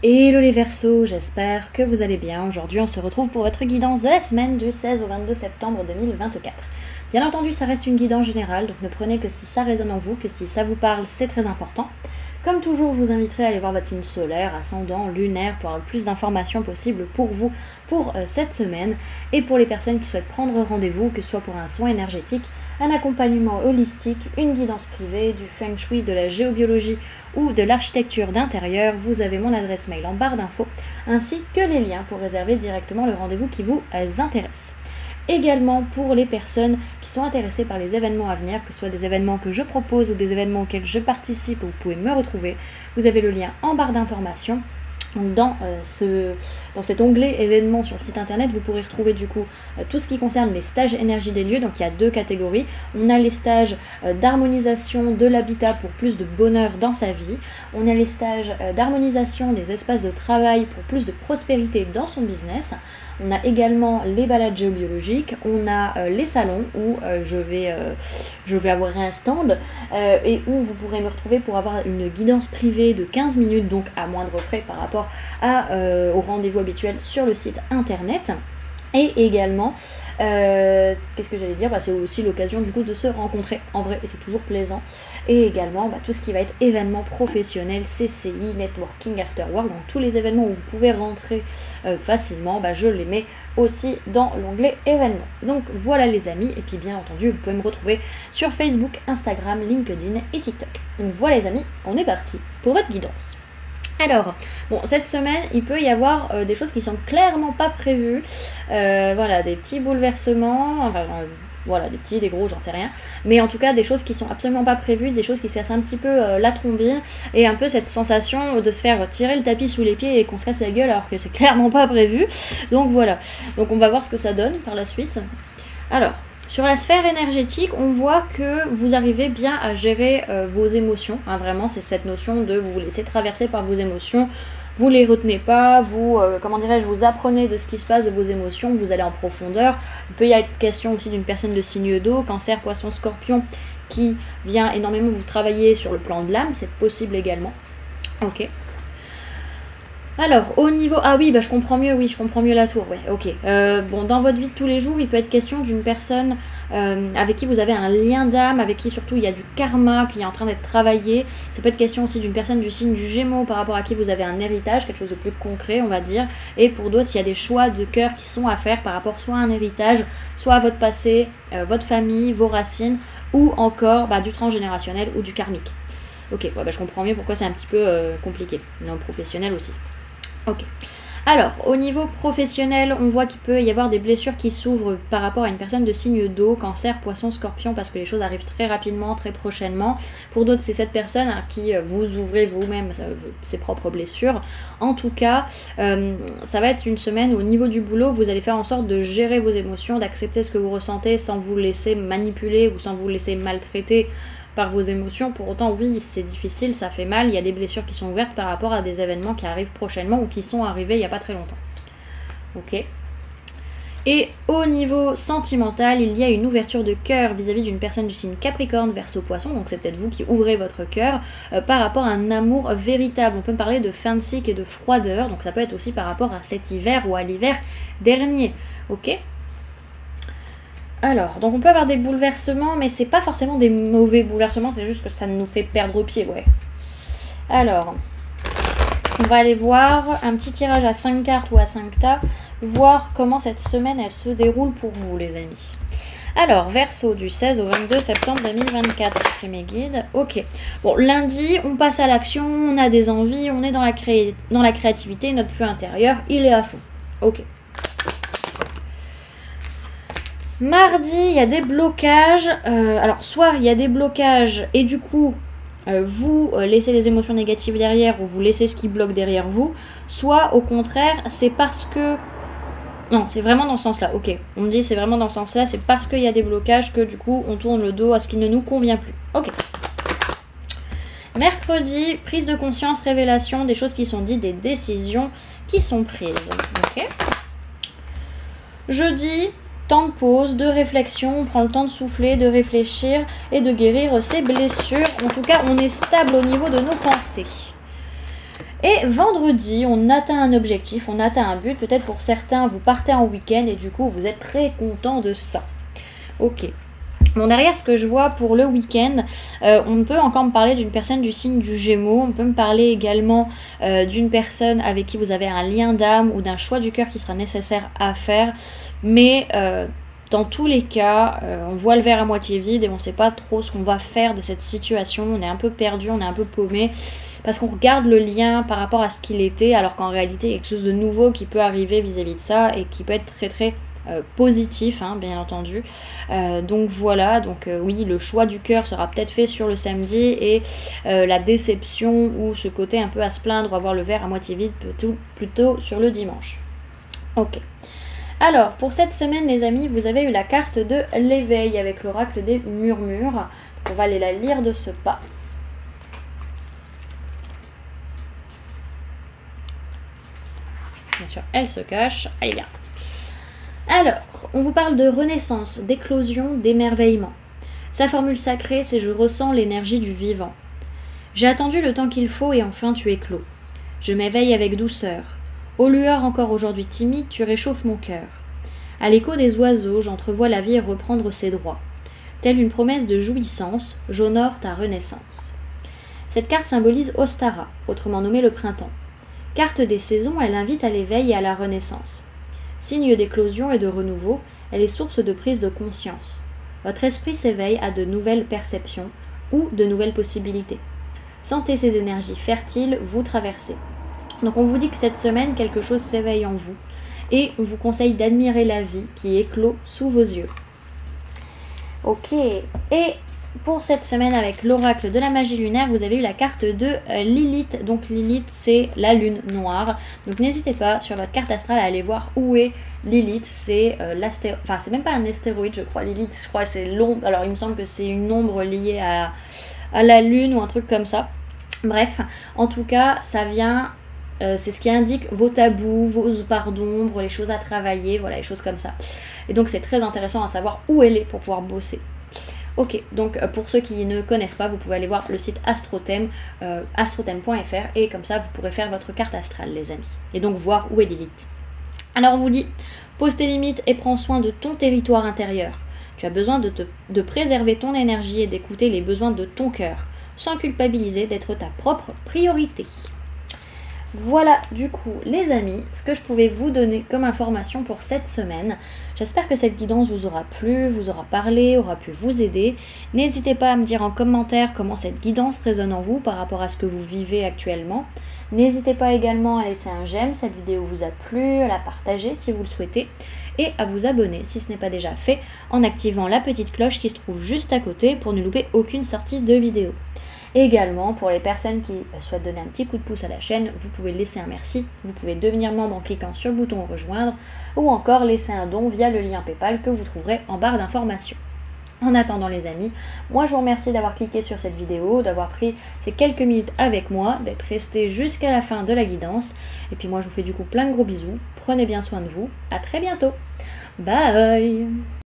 Hello les Verseaux, j'espère que vous allez bien. Aujourd'hui on se retrouve pour votre guidance de la semaine du 16 au 22 septembre 2024. Bien entendu ça reste une guidance générale, donc ne prenez que si ça résonne en vous, que si ça vous parle, c'est très important. Comme toujours, je vous inviterai à aller voir votre signe solaire, ascendant, lunaire, pour avoir le plus d'informations possibles pour vous pour cette semaine. Et pour les personnes qui souhaitent prendre rendez-vous, que ce soit pour un soin énergétique, un accompagnement holistique, une guidance privée, du feng shui, de la géobiologie ou de l'architecture d'intérieur, vous avez mon adresse mail en barre d'infos, ainsi que les liens pour réserver directement le rendez-vous qui vous intéresse. Également pour les personnes qui sont intéressées par les événements à venir, que ce soit des événements que je propose ou des événements auxquels je participe, vous pouvez me retrouver. Vous avez le lien en barre d'informations. Donc dans cet onglet événements sur le site internet, vous pourrez retrouver du coup tout ce qui concerne les stages énergie des lieux. Donc il y a deux catégories. On a les stages d'harmonisation de l'habitat pour plus de bonheur dans sa vie. On a les stages d'harmonisation des espaces de travail pour plus de prospérité dans son business. On a également les balades géobiologiques, on a les salons où je vais avoir un stand et où vous pourrez me retrouver pour avoir une guidance privée de 15 minutes, donc à moindre frais par rapport au rendez-vous habituel sur le site internet. Et également, qu'est-ce que j'allais dire, c'est aussi l'occasion du coup de se rencontrer en vrai et c'est toujours plaisant. Et également tout ce qui va être événements professionnels, CCI, networking, after work, donc tous les événements où vous pouvez rentrer facilement, je les mets aussi dans l'onglet événements. Donc voilà les amis, et puis bien entendu vous pouvez me retrouver sur Facebook, Instagram, LinkedIn et TikTok. Donc voilà les amis, on est parti pour votre guidance. Alors, bon, cette semaine, il peut y avoir des choses qui sont clairement pas prévues. Voilà, des petits bouleversements, enfin, voilà, des petits, des gros, j'en sais rien. Mais en tout cas, des choses qui sont absolument pas prévues, des choses qui se cassent un petit peu la trombine, et un peu cette sensation de se faire tirer le tapis sous les pieds et qu'on se casse la gueule alors que c'est clairement pas prévu. Donc voilà, donc on va voir ce que ça donne par la suite. Alors, sur la sphère énergétique, on voit que vous arrivez bien à gérer vos émotions. Vraiment, c'est cette notion de vous laisser traverser par vos émotions. Vous les retenez pas, vous, vous apprenez de ce qui se passe de vos émotions, vous allez en profondeur. Il peut y être question aussi d'une personne de signe d'eau, cancer, poisson, scorpion, qui vient énormément vous travailler sur le plan de l'âme, c'est possible également. Ok. Alors, au niveau... Ah oui, je comprends mieux, oui, je comprends mieux la tour, ouais, ok. Bon, dans votre vie de tous les jours, il peut être question d'une personne avec qui vous avez un lien d'âme, avec qui surtout il y a du karma qui est en train d'être travaillé. Ça peut être question aussi d'une personne du signe du Gémeaux par rapport à qui vous avez un héritage, quelque chose de plus concret, on va dire. Et pour d'autres, il y a des choix de cœur qui sont à faire par rapport soit à un héritage, soit à votre passé, votre famille, vos racines, ou encore du transgénérationnel ou du karmique. Ok, ouais, je comprends mieux pourquoi c'est un petit peu compliqué, non, professionnel aussi. Ok. Alors, au niveau professionnel, on voit qu'il peut y avoir des blessures qui s'ouvrent par rapport à une personne de signe d'eau, cancer, poisson, scorpion, parce que les choses arrivent très rapidement, très prochainement. Pour d'autres, c'est cette personne à qui vous ouvrez vous-même ses propres blessures. En tout cas, ça va être une semaine où au niveau du boulot, vous allez faire en sorte de gérer vos émotions, d'accepter ce que vous ressentez sans vous laisser manipuler ou sans vous laisser maltraiter par vos émotions. Pour autant, oui, c'est difficile, ça fait mal, il y a des blessures qui sont ouvertes par rapport à des événements qui arrivent prochainement ou qui sont arrivés il n'y a pas très longtemps. Ok. Et au niveau sentimental, il y a une ouverture de cœur vis-à-vis d'une personne du signe Capricorne, Verseau, Poisson, donc c'est peut-être vous qui ouvrez votre cœur par rapport à un amour véritable. On peut parler de fin de cycle et de froideur, donc ça peut être aussi par rapport à cet hiver ou à l'hiver dernier. Ok. Alors, donc on peut avoir des bouleversements, mais c'est pas forcément des mauvais bouleversements, c'est juste que ça nous fait perdre pied, ouais. Alors, on va aller voir un petit tirage à 5 cartes ou à 5 tas, voir comment cette semaine elle se déroule pour vous, les amis. Alors, Verseau, du 16 au 22 septembre 2024, c'est mes guides. Ok. Bon, lundi, on passe à l'action, on a des envies, on est dans la créativité, notre feu intérieur, il est à fond. Ok. Mardi, il y a des blocages. Alors, soit il y a des blocages et du coup, vous laissez les émotions négatives derrière ou vous laissez ce qui bloque derrière vous. Soit, au contraire, c'est parce que... Non, c'est vraiment dans ce sens-là. Ok, on me dit c'est vraiment dans ce sens-là. C'est parce qu'il y a des blocages que du coup, on tourne le dos à ce qui ne nous convient plus. Ok. Mercredi, prise de conscience, révélation, des choses qui sont dites, des décisions qui sont prises. Ok. Jeudi... temps de pause, de réflexion, on prend le temps de souffler, de réfléchir et de guérir ses blessures. En tout cas, on est stable au niveau de nos pensées. Et vendredi, on atteint un objectif, on atteint un but. Peut-être pour certains, vous partez en week-end et du coup, vous êtes très content de ça. Ok. Bon, derrière, ce que je vois pour le week-end, on peut encore me parler d'une personne du signe du Gémeaux. On peut me parler également d'une personne avec qui vous avez un lien d'âme ou d'un choix du cœur qui sera nécessaire à faire. Mais dans tous les cas, on voit le verre à moitié vide et on ne sait pas trop ce qu'on va faire de cette situation. On est un peu perdu, on est un peu paumé. Parce qu'on regarde le lien par rapport à ce qu'il était, alors qu'en réalité, il y a quelque chose de nouveau qui peut arriver vis-à-vis de ça et qui peut être très très positif, hein, bien entendu. Donc voilà, donc oui, le choix du cœur sera peut-être fait sur le samedi et la déception ou ce côté un peu à se plaindre ou avoir le verre à moitié vide plutôt sur le dimanche. Ok. Alors, pour cette semaine, les amis, vous avez eu la carte de l'éveil avec l'oracle des murmures. Donc, on va aller la lire de ce pas. Bien sûr, elle se cache. Allez, bien. Alors, on vous parle de renaissance, d'éclosion, d'émerveillement. Sa formule sacrée, c'est « je ressens l'énergie du vivant ». J'ai attendu le temps qu'il faut et enfin tu éclos. Je m'éveille avec douceur. Aux lueurs encore aujourd'hui timides, tu réchauffes mon cœur. À l'écho des oiseaux, j'entrevois la vie reprendre ses droits. Telle une promesse de jouissance, j'honore ta renaissance. Cette carte symbolise Ostara, autrement nommé le printemps. Carte des saisons, elle invite à l'éveil et à la renaissance. Signe d'éclosion et de renouveau, elle est source de prise de conscience. Votre esprit s'éveille à de nouvelles perceptions ou de nouvelles possibilités. Sentez ces énergies fertiles vous traverser. Donc on vous dit que cette semaine, quelque chose s'éveille en vous et on vous conseille d'admirer la vie qui éclot sous vos yeux. Ok, et pour cette semaine avec l'oracle de la magie lunaire, vous avez eu la carte de Lilith. Donc Lilith, c'est la lune noire. Donc n'hésitez pas sur votre carte astrale à aller voir où est Lilith. C'est l'astéroïde, enfin c'est même pas un astéroïde je crois. Lilith, je crois c'est l'ombre, alors il me semble que c'est une ombre liée à la lune ou un truc comme ça. Bref, en tout cas, ça vient... c'est ce qui indique vos tabous, vos parts d'ombre, les choses à travailler, voilà, les choses comme ça. Et donc c'est très intéressant à savoir où elle est pour pouvoir bosser. Ok, donc pour ceux qui ne connaissent pas, vous pouvez aller voir le site Astrothème, astrothème.fr, et comme ça vous pourrez faire votre carte astrale, les amis. Et donc voir où est Lilith. Alors on vous dit, pose tes limites et prends soin de ton territoire intérieur. Tu as besoin de préserver ton énergie et d'écouter les besoins de ton cœur, sans culpabiliser d'être ta propre priorité. Voilà du coup les amis, ce que je pouvais vous donner comme information pour cette semaine. J'espère que cette guidance vous aura plu, vous aura parlé, aura pu vous aider. N'hésitez pas à me dire en commentaire comment cette guidance résonne en vous par rapport à ce que vous vivez actuellement. N'hésitez pas également à laisser un j'aime si cette vidéo vous a plu, à la partager si vous le souhaitez et à vous abonner si ce n'est pas déjà fait en activant la petite cloche qui se trouve juste à côté pour ne louper aucune sortie de vidéo. Également, pour les personnes qui souhaitent donner un petit coup de pouce à la chaîne, vous pouvez laisser un merci, vous pouvez devenir membre en cliquant sur le bouton rejoindre ou encore laisser un don via le lien PayPal que vous trouverez en barre d'informations. En attendant les amis, moi je vous remercie d'avoir cliqué sur cette vidéo, d'avoir pris ces quelques minutes avec moi, d'être resté jusqu'à la fin de la guidance. Et puis moi je vous fais du coup plein de gros bisous, prenez bien soin de vous, à très bientôt, bye.